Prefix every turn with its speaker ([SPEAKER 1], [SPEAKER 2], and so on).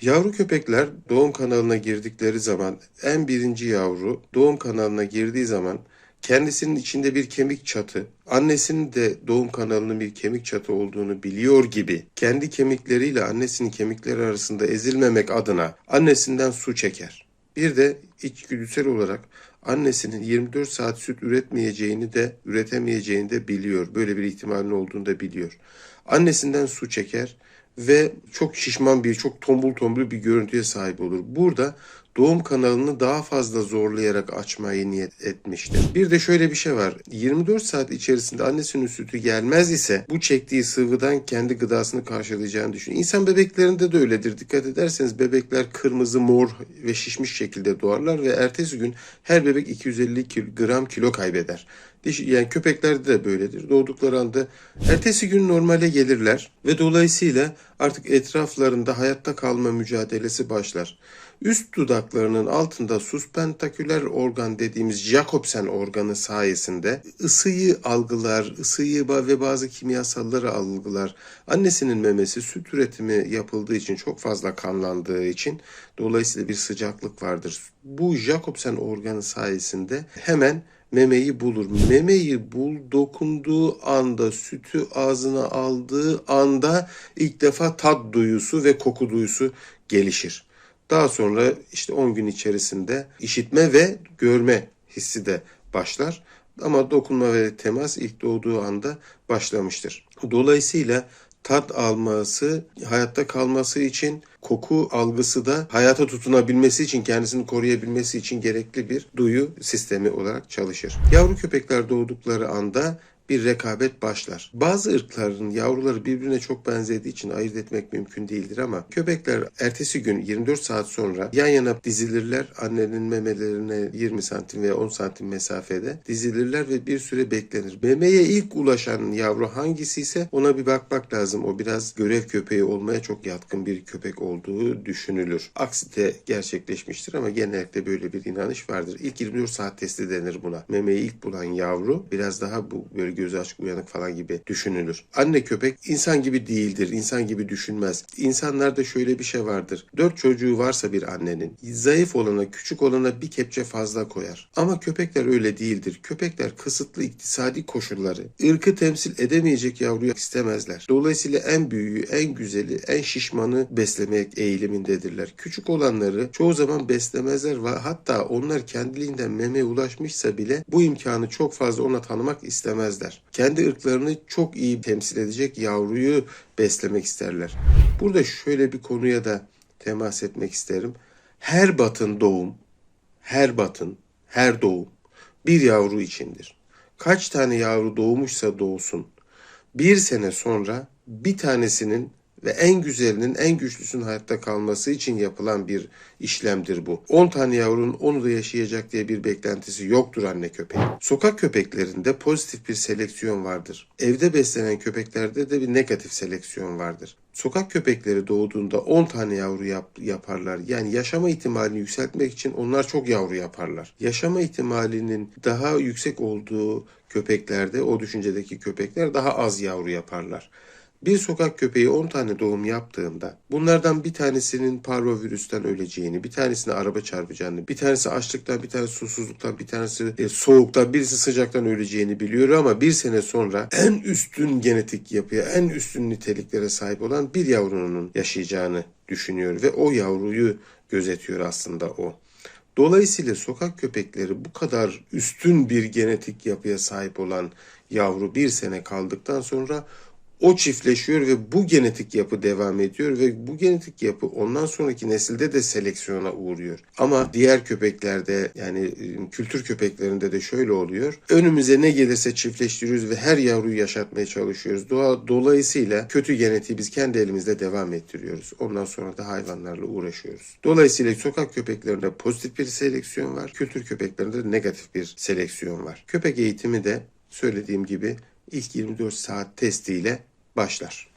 [SPEAKER 1] Yavru köpekler doğum kanalına girdikleri zaman en birinci yavru doğum kanalına girdiği zaman kendisinin içinde bir kemik çatı, annesinin de doğum kanalının bir kemik çatı olduğunu biliyor gibi kendi kemikleriyle annesinin kemikleri arasında ezilmemek adına annesinden su çeker. Bir de içgüdüsel olarak annesinin 24 saat süt üretemeyeceğini de biliyor. Böyle bir ihtimalin olduğunu da biliyor. Annesinden su çeker ve çok şişman çok tombul tombul bir görüntüye sahip olur. Burada doğum kanalını daha fazla zorlayarak açmayı niyet etmiştir. Bir de şöyle bir şey var. 24 saat içerisinde annesinin sütü gelmez ise bu çektiği sıvıdan kendi gıdasını karşılayacağını düşünüyor. İnsan bebeklerinde de öyledir. Dikkat ederseniz bebekler kırmızı, mor ve şişmiş şekilde doğarlar ve ertesi gün her bebek 250 gram kilo kaybeder. Yani köpeklerde de böyledir. Doğdukları anda ertesi gün normale gelirler ve dolayısıyla artık etraflarında hayatta kalma mücadelesi başlar. Üst dudaklarının altında suspentaküler organ dediğimiz Jacobsen organı sayesinde ısıyı algılar, ısıyı ve bazı kimyasalları algılar. Annesinin memesi süt üretimi yapıldığı için çok fazla kanlandığı için dolayısıyla bir sıcaklık vardır. Bu Jacobsen organı sayesinde hemen memeyi bulur. Dokunduğu anda, sütü ağzına aldığı anda ilk defa tat duyusu ve koku duyusu gelişir. Daha sonra işte 10 gün içerisinde işitme ve görme hissi de başlar. Ama dokunma ve temas ilk doğduğu anda başlamıştır. Dolayısıyla tat alması, hayatta kalması için koku algısı da hayata tutunabilmesi için, kendisini koruyabilmesi için gerekli bir duyu sistemi olarak çalışır. Yavru köpekler doğdukları anda bir rekabet başlar. Bazı ırkların yavruları birbirine çok benzediği için ayırt etmek mümkün değildir ama köpekler ertesi gün 24 saat sonra yan yana dizilirler. Annenin memelerine 20 santim veya 10 santim mesafede dizilirler ve bir süre beklenir. Memeye ilk ulaşan yavru hangisi ise ona bir bakmak lazım. O biraz görev köpeği olmaya çok yatkın bir köpek olduğu düşünülür. Aksi de gerçekleşmiştir ama genellikle böyle bir inanış vardır. İlk 24 saat testi denir buna. Memeyi ilk bulan yavru biraz daha böyle gözü açık uyanık falan gibi düşünülür. Anne köpek insan gibi değildir. İnsan gibi düşünmez. İnsanlarda şöyle bir şey vardır. 4 çocuğu varsa bir annenin zayıf olana, küçük olana bir kepçe fazla koyar. Ama köpekler öyle değildir. Köpekler kısıtlı iktisadi koşulları, ırkı temsil edemeyecek yavruyu istemezler. Dolayısıyla en büyüğü, en güzeli, en şişmanı beslemek eğilimindedirler. Küçük olanları çoğu zaman beslemezler ve hatta onlar kendiliğinden memeye ulaşmışsa bile bu imkanı çok fazla ona tanımak istemezler. Kendi ırklarını çok iyi temsil edecek yavruyu beslemek isterler. Burada şöyle bir konuya da temas etmek isterim. Her doğum bir yavru içindir. Kaç tane yavru doğmuşsa doğsun, bir sene sonra bir tanesinin ve en güzelinin, en güçlüsünün hayatta kalması için yapılan bir işlemdir bu. 10 tane yavrunun 10'u da yaşayacak diye bir beklentisi yoktur anne köpeğin. Sokak köpeklerinde pozitif bir seleksiyon vardır. Evde beslenen köpeklerde de bir negatif seleksiyon vardır. Sokak köpekleri doğduğunda 10 tane yavru yaparlar. Yani yaşama ihtimalini yükseltmek için onlar çok yavru yaparlar. Yaşama ihtimalinin daha yüksek olduğu köpeklerde, o düşüncedeki köpekler daha az yavru yaparlar. Bir sokak köpeği 10 tane doğum yaptığında bunlardan bir tanesinin parvovirüsten öleceğini, bir tanesine araba çarpacağını, bir tanesi açlıktan, bir tanesi susuzluktan, bir tanesi soğuktan, birisi sıcaktan öleceğini biliyor ama bir sene sonra en üstün genetik yapıya, en üstün niteliklere sahip olan bir yavrunun yaşayacağını düşünüyor ve o yavruyu gözetiyor aslında o. Dolayısıyla sokak köpekleri bu kadar üstün bir genetik yapıya sahip olan yavru bir sene kaldıktan sonra o çiftleşiyor ve bu genetik yapı devam ediyor ve bu genetik yapı ondan sonraki nesilde de seleksiyona uğruyor. Ama diğer köpeklerde yani kültür köpeklerinde de şöyle oluyor. Önümüze ne gelirse çiftleştiriyoruz ve her yavruyu yaşatmaya çalışıyoruz. Dolayısıyla kötü genetiği biz kendi elimizde devam ettiriyoruz. Ondan sonra da hayvanlarla uğraşıyoruz. Dolayısıyla sokak köpeklerinde pozitif bir seleksiyon var. Kültür köpeklerinde de negatif bir seleksiyon var. Köpek eğitimi de söylediğim gibi İlk 24 saat testiyle başlar.